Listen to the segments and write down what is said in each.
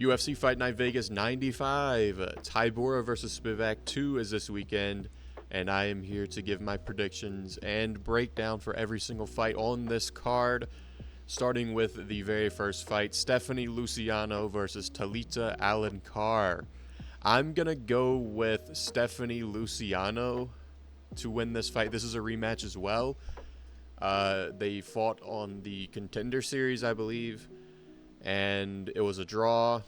UFC Fight Night Vegas 95. Tybura versus Spivac 2 is this weekend, and I am here to give my predictions and breakdown for every single fight on this card, starting with the very first fight, Stephanie Luciano versus Talita Alencar. I'm going to go with Stephanie Luciano to win this fight. This is a rematch as well. They fought on the Contender Series, I believe, and it was a draw.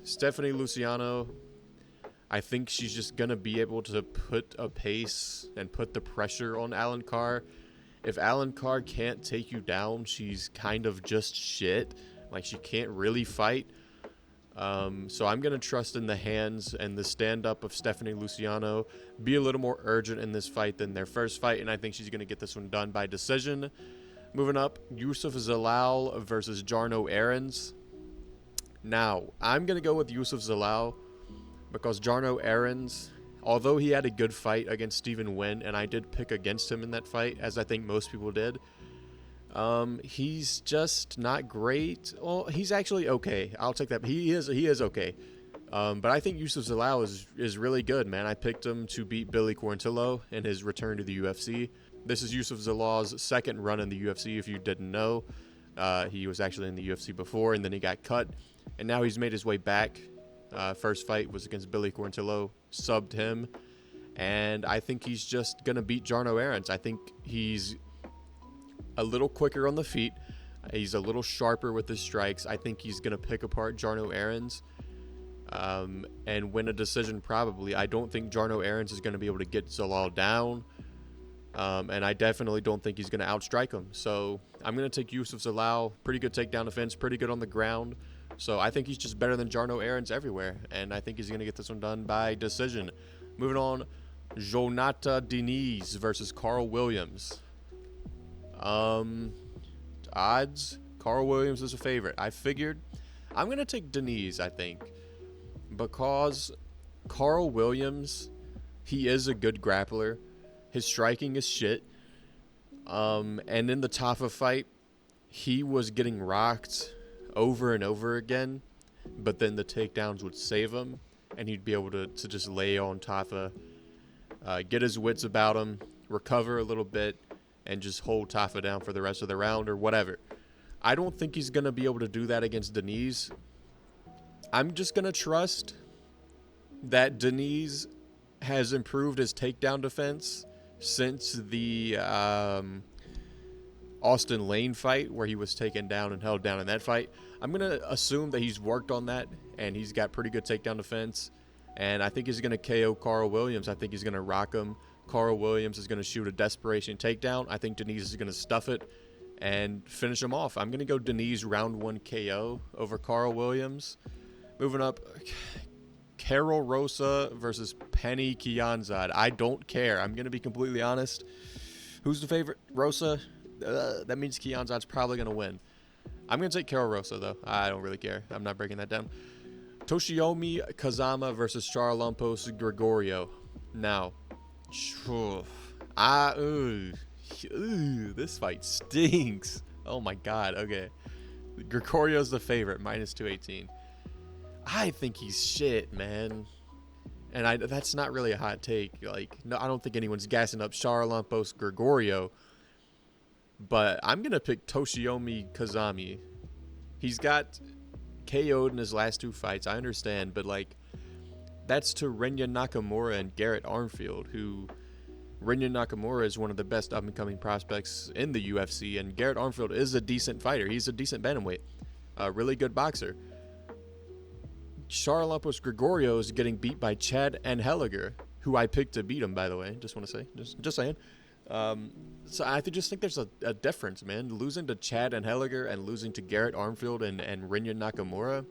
Stephanie Luciano, I think she's just going to be able to put a pace and put the pressure on Alencar. If Alencar can't take you down, she's kind of just shit. Like, she can't really fight. So I'm going to trust in the hands and the stand-up of Stephanie Luciano, be a little more urgent in this fight than their first fight, and I think she's going to get this one done by decision. Moving up, Youssef Zalal versus Jarno Errens. Now, I'm going to go with Youssef Zalal because Jarno Errens, although he had a good fight against Stephen Wynn, and I did pick against him in that fight, as I think most people did, he's just not great. Well, he's actually okay. I'll take that. He is okay. But I think Youssef Zalal is really good, man. I picked him to beat Billy Quarantillo in his return to the UFC. This is Youssef Zalal's second run in the UFC, if you didn't know. He was actually in the UFC before, and then he got cut, and now he's made his way back. First fight was against Billy Quarantillo, subbed him, and I think he's just going to beat Jarno Errens. I think he's a little quicker on the feet. He's a little sharper with his strikes. I think he's going to pick apart Jarno Errens and win a decision probably. I don't think Jarno Errens is going to be able to get Zalal down, and I definitely don't think he's going to outstrike him. So I'm going to take Youssef Zalal. Pretty good takedown defense, pretty good on the ground. So I think he's just better than Jarno Errens everywhere, and I think he's going to get this one done by decision. Moving on, Jhonata Diniz versus Karl Williams. Odds, Karl Williams is a favorite. I figured I'm going to take Diniz, I think, because Karl Williams, he is a good grappler. His striking is shit. And in the Tafa fight, he was getting rocked over and over again, but then the takedowns would save him, and he'd be able to just lay on Tafa, get his wits about him, recover a little bit, and just hold Tafa down for the rest of the round or whatever. I don't think he's going to be able to do that against Diniz. I'm just going to trust that Diniz has improved his takedown defense since the Austin Lane fight, where he was taken down and held down in that fight. I'm going to assume that he's worked on that, and he's got pretty good takedown defense, and I think he's going to KO Karl Williams. I think he's going to rock him. Karl Williams is going to shoot a desperation takedown. I think Diniz is going to stuff it and finish him off. I'm going to go Diniz round 1 KO over Karl Williams. Moving up, Karol Rosa versus Pannie Kianzad. I don't care. I'm going to be completely honest. Who's the favorite? Rosa? That means Kianzad's probably going to win. I'm going to take Karol Rosa, though. I don't really care. I'm not breaking that down. Toshiomi Kazama versus Charalampos Grigoriou. Now, this fight stinks. Oh my god. Okay, Grigoriou's the favorite, minus 218. I think he's shit, man, and that's not really a hot take. Like, no, I don't think anyone's gassing up Charalampos Grigoriou, but I'm gonna pick Toshiomi Kazama. He's got KO'd in his last 2 fights, I understand, but like, that's to Rinya Nakamura and Garrett Armfield, who Rinya Nakamura is one of the best up-and-coming prospects in the UFC, and Garrett Armfield is a decent fighter. He's a decent bantamweight, a really good boxer. Charalampos Grigoriou is getting beat by Chad Anheliger, who I picked to beat him, by the way. Just want to say, just saying. So I just think there's a difference, man. Losing to Chad Anheliger and losing to Garrett Armfield and Rinya Nakamura,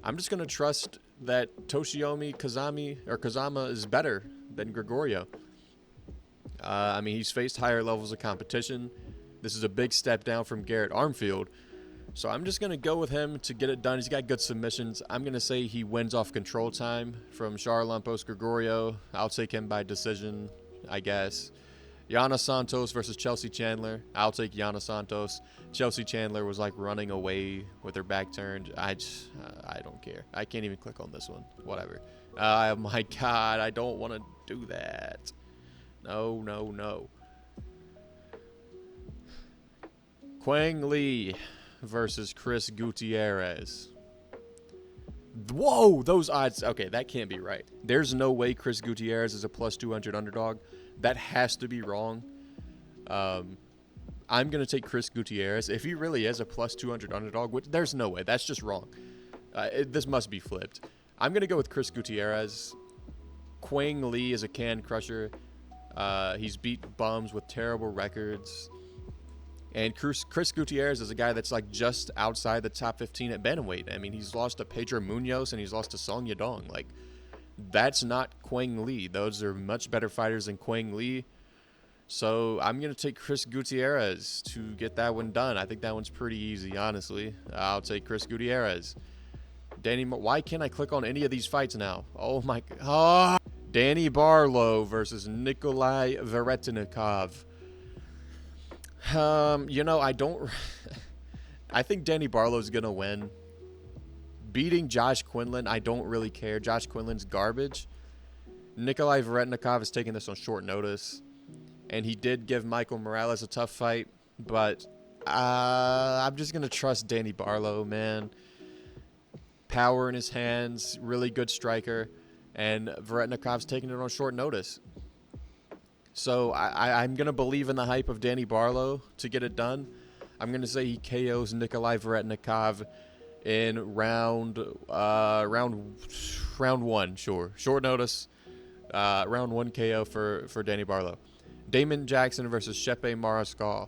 I'm just going to trust that Toshiomi Kazama is better than Grigoriou. I mean, he's faced higher levels of competition. This is a big step down from Garrett Armfield. So I'm just going to go with him to get it done. He's got good submissions. I'm going to say he wins off control time from Charalampos Grigoriou. I'll take him by decision, I guess. Yana Santos versus Chelsea Chandler. I'll take Yana Santos. Chelsea Chandler was like running away with her back turned. I don't care. I can't even click on this one. Whatever. Oh my God, I don't want to do that. No. Quang Lee versus Chris Gutierrez. Whoa, those odds. Okay, that can't be right. There's no way Chris Gutierrez is a plus 200 underdog. That has to be wrong. I'm going to take Chris Gutierrez. If he really is a plus 200 underdog, which there's no way. That's just wrong. This must be flipped. I'm going to go with Chris Gutierrez. Quang Lee is a can crusher. He's beat bums with terrible records. And Chris Gutierrez is a guy that's like just outside the top 15 at bantamweight. I mean, he's lost to Pedro Munoz and he's lost to Song Yadong. Like, that's not Quang Lee. Those are much better fighters than Quang Lee. So I'm going to take Chris Gutierrez to get that one done. I think that one's pretty easy, honestly. I'll take Chris Gutierrez. Why can't I click on any of these fights now? Oh my God. Danny Barlow versus Nikolay Veretennikov. I think Danny Barlow's going to win. Beating Josh Quinlan, I don't really care. Josh Quinlan's garbage. Nikolay Veretennikov is taking this on short notice. And he did give Michael Morales a tough fight. But I'm just going to trust Danny Barlow, man. Power in his hands, really good striker. And Veretennikov's taking it on short notice. So I'm going to believe in the hype of Danny Barlow to get it done. I'm going to say he KOs Nikolay Veretennikov in round one, sure. Short notice, round one KO for Danny Barlow. Damon Jackson versus Chepe Mariscal.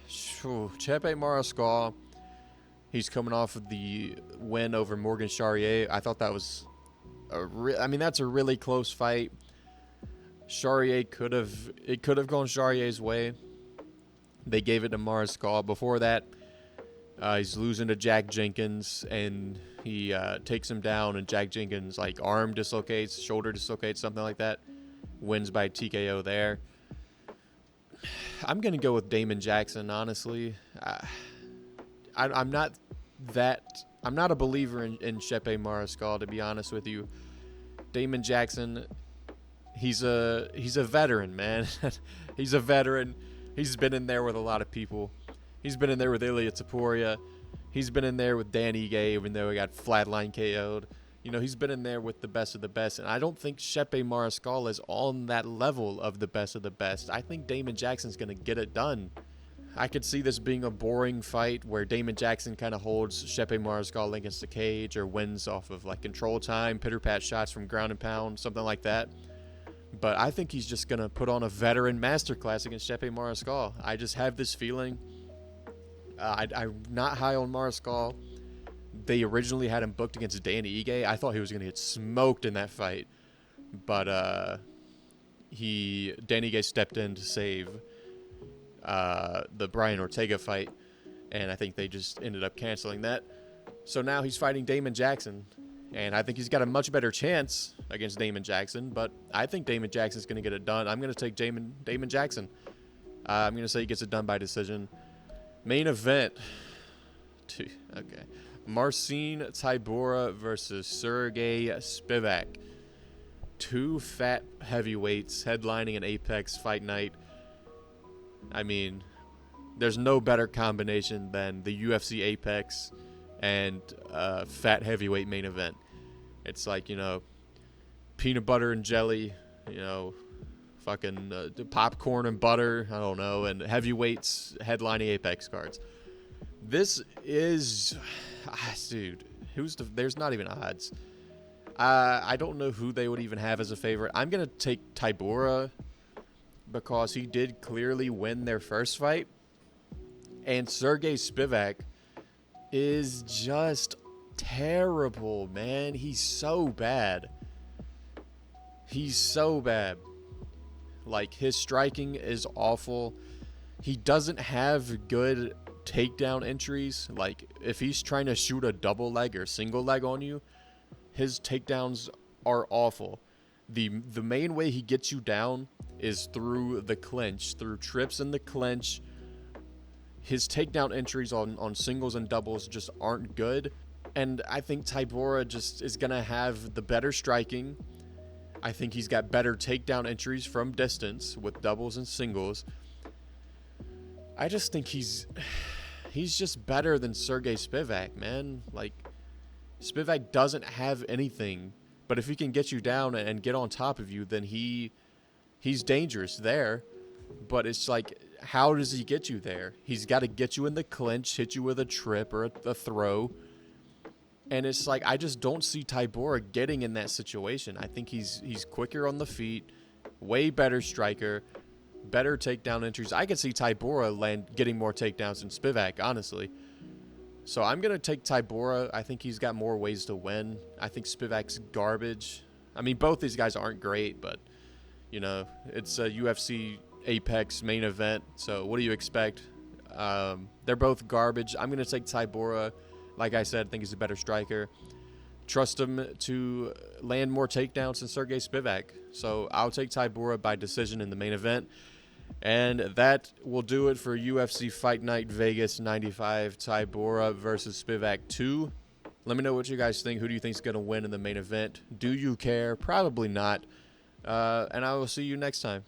Chepe Mariscal, he's coming off of the win over Morgan Charrier. I thought that was that's a really close fight. Charrier could have gone Charrier's way. They gave it to Mariscal. Before that, he's losing to Jack Jenkins, and he takes him down, and Jack Jenkins like arm dislocates, shoulder dislocates, something like that. Wins by TKO there. I'm gonna go with Damon Jackson, honestly. I'm not a believer in Chepe Mariscal, to be honest with you. Damon Jackson, he's a veteran, man. He's a veteran. He's been in there with a lot of people. He's been in there with Ilya Taporia. He's been in there with Dan Ige, even though he got flatline KO'd. He's been in there with the best of the best. And I don't think Chepe Mariscal is on that level of the best of the best. I think Damon Jackson's going to get it done. I could see this being a boring fight where Damon Jackson kind of holds Chepe Mariscal against the cage or wins off of like control time, pitter-pat shots from ground and pound, something like that. But I think he's just going to put on a veteran masterclass against Chepe Mariscal. I just have this feeling. I'm not high on Mariscal. They originally had him booked against Danny Ige. I thought he was going to get smoked in that fight. But Danny Ige stepped in to save the Brian Ortega fight. And I think they just ended up canceling that. So now he's fighting Damon Jackson. And I think he's got a much better chance against Damon Jackson. But I think Damon Jackson's going to get it done. I'm going to take Damon Jackson. I'm going to say he gets it done by decision. Main event. Okay. Marcin Tybura versus Serghei Spivac. Two fat heavyweights headlining an Apex fight night. I mean, there's no better combination than the UFC Apex and fat heavyweight main event. It's like, peanut butter and jelly, fucking popcorn and butter, I don't know, and heavyweights headlining Apex cards. This is, dude, there's not even odds. I don't know who they would even have as a favorite. I'm going to take Tybura because he did clearly win their first fight. And Serghei Spivac is just terrible, man. He's so bad. He's so bad. Like, his striking is awful. He doesn't have good takedown entries. Like, if he's trying to shoot a double leg or single leg on you, his takedowns are awful. The main way he gets you down is through the clinch, through trips in the clinch. His takedown entries on singles and doubles just aren't good. And I think Tybura just is going to have the better striking. I think he's got better takedown entries from distance with doubles and singles. I just think he's just better than Serghei Spivac, man. Like, Spivac doesn't have anything. But if he can get you down and get on top of you, then he's dangerous there. But it's like, how does he get you there? He's got to get you in the clinch, hit you with a trip or a throw. And it's like, I just don't see Tybura getting in that situation. I think he's quicker on the feet, way better striker, better takedown entries. I could see Tybura getting more takedowns than Spivac, honestly. So I'm going to take Tybura. I think he's got more ways to win. I think Spivac's garbage. I mean, both these guys aren't great, but, you know, it's a UFC Apex main event. So what do you expect? They're both garbage. I'm going to take Tybura. Like I said, I think he's a better striker. Trust him to land more takedowns than Serghei Spivac. So I'll take Tybura by decision in the main event. And that will do it for UFC Fight Night Vegas 95, Tybura versus Spivac 2. Let me know what you guys think. Who do you think is going to win in the main event? Do you care? Probably not. And I will see you next time.